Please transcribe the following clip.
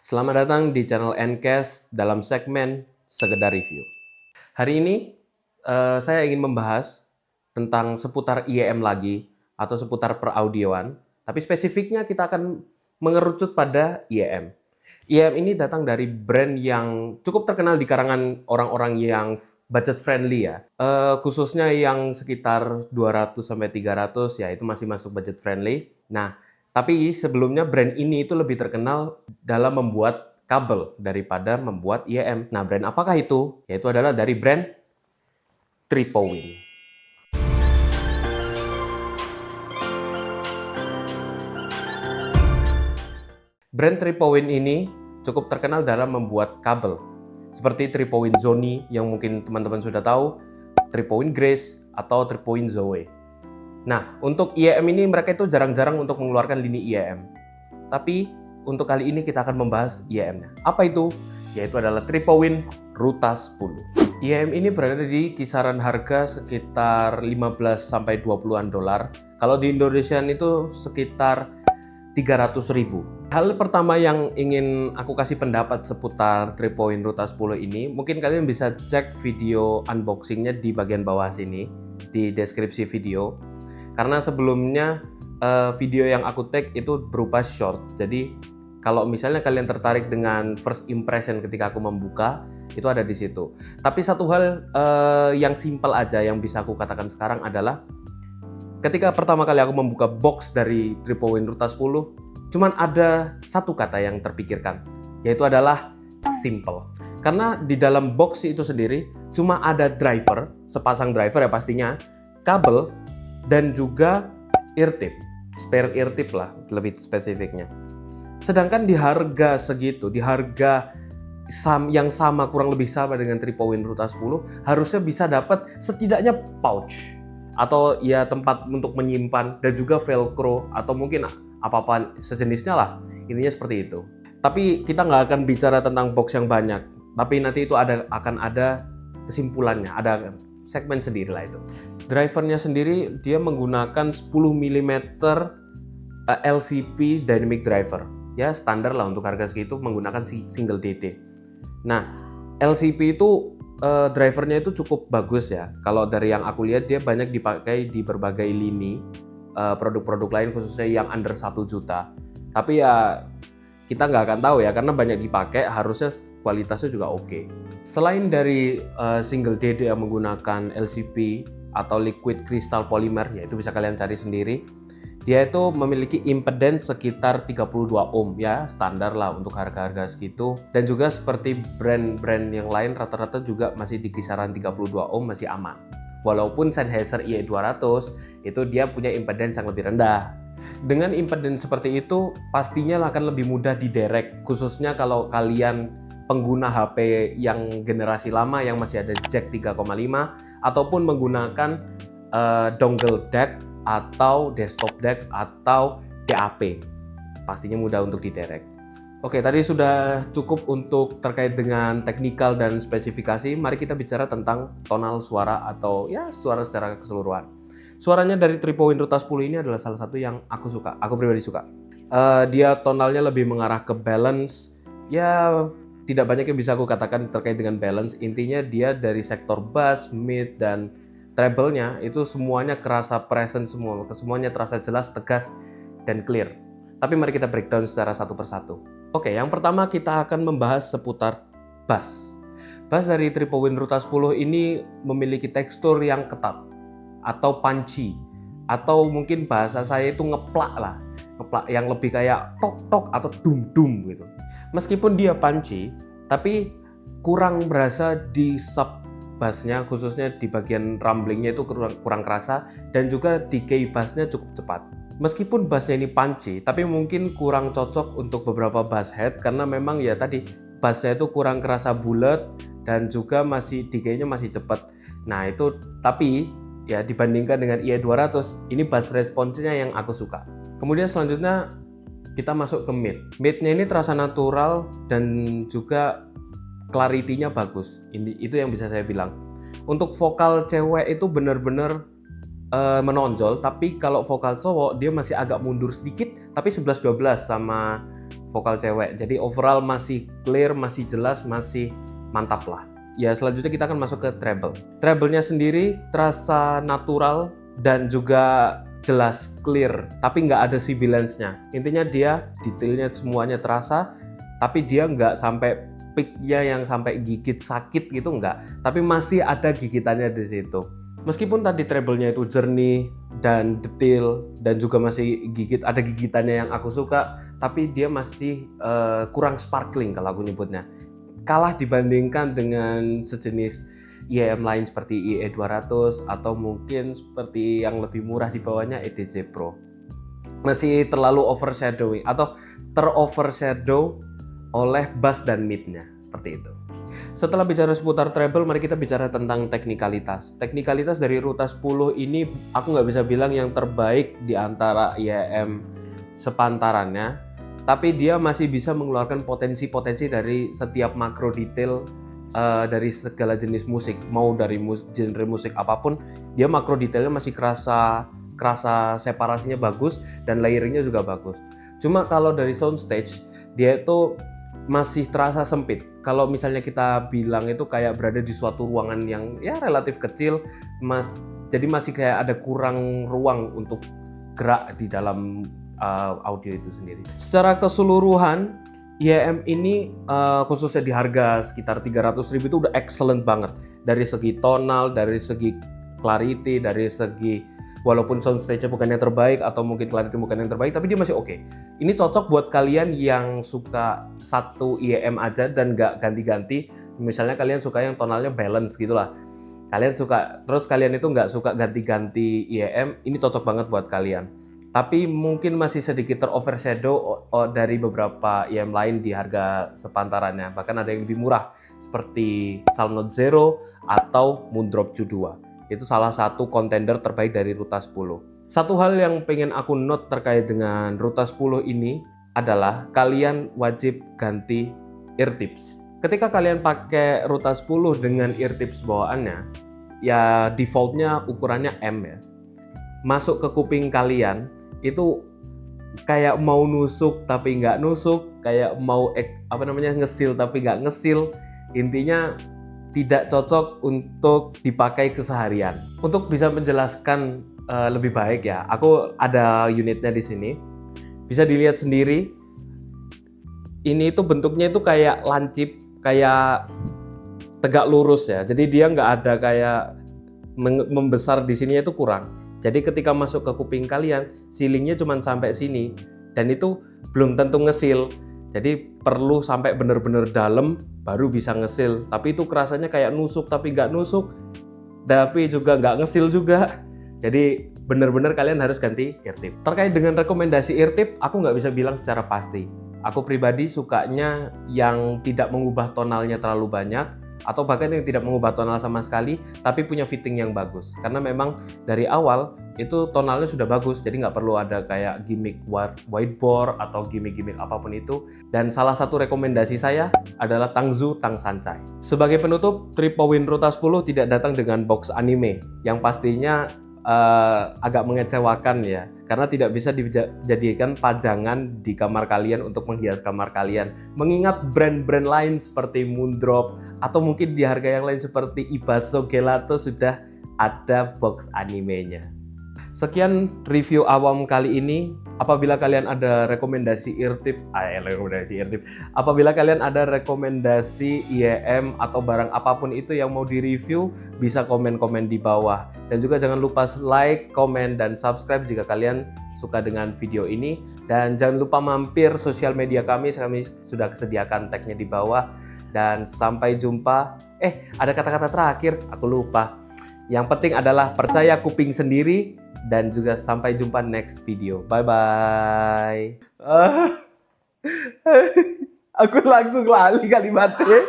Selamat datang di channel Ncast dalam segmen Sekedar Review. Hari ini saya ingin membahas tentang seputar IEM lagi atau seputar peraudioan, tapi spesifiknya kita akan mengerucut pada IEM. IEM ini datang dari brand yang cukup terkenal di kalangan orang-orang yang budget friendly ya. Khususnya yang sekitar 200 sampai 300 ya itu masih masuk budget friendly. Nah, tapi sebelumnya brand ini itu lebih terkenal dalam membuat kabel daripada membuat IEM. Nah, brand apakah itu? Yaitu adalah dari brand Tripowin. Brand Tripowin ini cukup terkenal dalam membuat kabel. Seperti Tripowin Zoni yang mungkin teman-teman sudah tahu, Tripowin Grace, atau Tripowin Zoe. Nah, untuk IEM ini mereka itu jarang-jarang untuk mengeluarkan lini IEM. Tapi untuk kali ini kita akan membahas IEM-nya. Apa itu? Yaitu adalah Tripowin Ruta 10. IEM ini berada di kisaran harga sekitar 15 sampai 20-an dolar. Kalau di Indonesia itu sekitar 300.000. Hal pertama yang ingin aku kasih pendapat seputar Tripowin Ruta 10 ini, mungkin kalian bisa cek video unboxingnya di bagian bawah sini, di deskripsi video. Karena sebelumnya video yang aku tag itu berupa short. Jadi kalau misalnya kalian tertarik dengan first impression ketika aku membuka, itu ada di situ. Tapi satu hal yang simpel aja yang bisa aku katakan sekarang adalah ketika pertama kali aku membuka box dari Tripowin Ruta 10, cuman ada satu kata yang terpikirkan, yaitu adalah simple. Karena di dalam box itu sendiri cuma ada driver, sepasang driver ya pastinya, kabel, dan juga ear tip, spare ear tip lah lebih spesifiknya. Sedangkan di harga segitu, di harga yang sama kurang lebih sama dengan Tripowin Ruta 10, harusnya bisa dapat setidaknya pouch atau ya tempat untuk menyimpan dan juga velcro atau mungkin apa-apa sejenisnya lah, intinya seperti itu. Tapi kita nggak akan bicara tentang box yang banyak, tapi nanti itu akan ada kesimpulannya, ada segmen sendiri lah itu. Drivernya sendiri dia menggunakan 10 mm LCP dynamic driver. Ya standar lah untuk harga segitu menggunakan single DD. Nah, LCP itu drivernya itu cukup bagus ya. Kalau dari yang aku lihat dia banyak dipakai di berbagai lini produk-produk lain khususnya yang under 1 juta. Tapi ya kita nggak akan tahu ya karena banyak dipakai, harusnya kualitasnya juga oke. Selain dari single DD yang menggunakan LCP atau liquid crystal polymer, ya itu bisa kalian cari sendiri. Dia itu memiliki impedance sekitar 32 ohm ya, standar lah untuk harga-harga segitu. Dan juga seperti brand-brand yang lain rata-rata juga masih di kisaran 32 ohm, masih aman. Walaupun Sennheiser IE200 itu dia punya impedance yang lebih rendah. Dengan impedance seperti itu pastinya akan lebih mudah diderek, khususnya kalau kalian pengguna HP yang generasi lama yang masih ada jack 3,5 ataupun menggunakan dongle DAC atau desktop DAC atau DAP. Pastinya mudah untuk diderek. Oke, tadi sudah cukup untuk terkait dengan teknikal dan spesifikasi. Mari kita bicara tentang tonal suara atau ya suara secara keseluruhan. Suaranya dari Tripowin Ruta 10 ini adalah salah satu yang aku suka, aku pribadi suka. Dia tonalnya lebih mengarah ke balance. Ya tidak banyak yang bisa aku katakan terkait dengan balance. Intinya dia dari sektor bass, mid, dan treble-nya itu semuanya kerasa present semua. Semuanya terasa jelas, tegas, dan clear. Tapi mari kita breakdown secara satu persatu. Oke, yang pertama kita akan membahas seputar bass. Bass dari Tripowin Ruta 10 ini memiliki tekstur yang ketat atau punchy, atau mungkin bahasa saya itu ngeplak lah, ngeplak yang lebih kayak tok-tok atau dum-dum gitu. Meskipun dia punchy, tapi kurang berasa di sub bassnya, khususnya di bagian rumblingnya itu kurang kerasa, dan juga decay bassnya cukup cepat. Meskipun bassnya ini punchy, tapi mungkin kurang cocok untuk beberapa bass head karena memang ya tadi bassnya itu kurang kerasa bulat dan juga masih decay-nya masih cepat. Nah itu tapi ya dibandingkan dengan IE200 ini bass response-nya yang aku suka. Kemudian selanjutnya kita masuk ke mid. Mid-nya ini terasa natural dan juga clarity-nya bagus. Itu yang bisa saya bilang. Untuk vokal cewek itu benar-benar menonjol, tapi kalau vokal cowok dia masih agak mundur sedikit, tapi 11-12 sama vokal cewek. Jadi overall masih clear, masih jelas, masih mantap lah. Ya selanjutnya kita akan masuk ke treble. Treble-nya sendiri terasa natural dan juga jelas, clear, tapi nggak ada sibilance-nya. Intinya dia detailnya semuanya terasa, tapi dia nggak sampai peak-nya yang sampai gigit sakit gitu, nggak. Tapi masih ada gigitannya di situ. Meskipun tadi treble-nya itu jernih dan detail dan juga masih ada gigitannya yang aku suka, tapi dia masih kurang sparkling kalau aku nyebutnya. Kalah dibandingkan dengan sejenis IEM lain seperti IE200 atau mungkin seperti yang lebih murah di bawahnya EDC Pro. Masih terlalu overshadowing atau terovershadow oleh bass dan mid-nya, seperti itu. Setelah bicara seputar treble, mari kita bicara tentang teknikalitas. Teknikalitas dari Ruta 10 ini aku nggak bisa bilang yang terbaik di antara IEM sepantarannya, tapi dia masih bisa mengeluarkan potensi-potensi dari setiap makro detail dari segala jenis musik. Mau dari genre musik apapun, dia makro detailnya masih kerasa separasinya bagus dan layeringnya juga bagus. Cuma kalau dari soundstage, dia itu masih terasa sempit. Kalau misalnya kita bilang itu kayak berada di suatu ruangan yang ya relatif kecil, jadi masih kayak ada kurang ruang untuk gerak di dalam audio itu sendiri. Secara keseluruhan, IEM ini khususnya di harga sekitar 300.000 itu udah excellent banget. Dari segi tonal, dari segi clarity, dari segi walaupun soundstage-nya bukan yang terbaik atau mungkin clarity bukan yang terbaik, tapi dia masih oke. Ini cocok buat kalian yang suka satu IEM aja dan nggak ganti-ganti. Misalnya kalian suka yang tonalnya balance gitulah. Kalian suka, terus kalian itu nggak suka ganti-ganti IEM, ini cocok banget buat kalian. Tapi mungkin masih sedikit terovershadow dari beberapa IEM lain di harga sepantarannya. Bahkan ada yang lebih murah seperti Soundnote Zero atau Moondrop Q2. Itu salah satu kontender terbaik dari Ruta 10. Satu hal yang pengen aku note terkait dengan Ruta 10 ini adalah kalian wajib ganti ear tips. Ketika kalian pakai Ruta 10 dengan ear tips bawaannya, ya defaultnya ukurannya M ya. Masuk ke kuping kalian itu kayak mau nusuk tapi nggak nusuk, kayak mau ngesil tapi nggak ngesil. Intinya tidak cocok untuk dipakai keseharian. Untuk bisa menjelaskan lebih baik ya, aku ada unitnya di sini. Bisa dilihat sendiri. Ini itu bentuknya itu kayak lancip, kayak tegak lurus ya. Jadi dia nggak ada kayak membesar di sini itu kurang. Jadi ketika masuk ke kuping kalian, ceilingnya cuma sampai sini dan itu belum tentu ngesil. Jadi perlu sampai benar-benar dalam baru bisa ngesil. Tapi itu kerasanya kayak nusuk tapi nggak nusuk, tapi juga nggak ngesil juga. Jadi benar-benar kalian harus ganti ear tip. Terkait dengan rekomendasi ear tip, aku nggak bisa bilang secara pasti. Aku pribadi sukanya yang tidak mengubah tonalnya terlalu banyak, atau bahkan yang tidak mengubah tonal sama sekali, tapi punya fitting yang bagus. Karena memang dari awal itu tonalnya sudah bagus, jadi nggak perlu ada kayak gimmick whiteboard atau gimmick-gimmick apapun itu. Dan salah satu rekomendasi saya adalah Tangzu Tang Sancai. Sebagai penutup, trip Powin Ruta 10 tidak datang dengan box anime, yang pastinya agak mengecewakan ya, karena tidak bisa dijadikan pajangan di kamar kalian untuk menghias kamar kalian. Mengingat brand-brand lain seperti Moondrop atau mungkin di harga yang lain seperti Ibaso Gelato sudah ada box animenya. Sekian review awam kali ini. Apabila kalian ada rekomendasi ear tip, apabila kalian ada rekomendasi IEM atau barang apapun itu yang mau direview, bisa komen-komen di bawah. Dan juga jangan lupa like, komen, dan subscribe jika kalian suka dengan video ini. Dan jangan lupa mampir sosial media kami sudah sediakan tagnya di bawah. Dan sampai jumpa. Ada kata-kata terakhir, aku lupa. Yang penting adalah percaya kuping sendiri, dan juga sampai jumpa next video. Bye-bye. Aku langsung lali kalimatnya.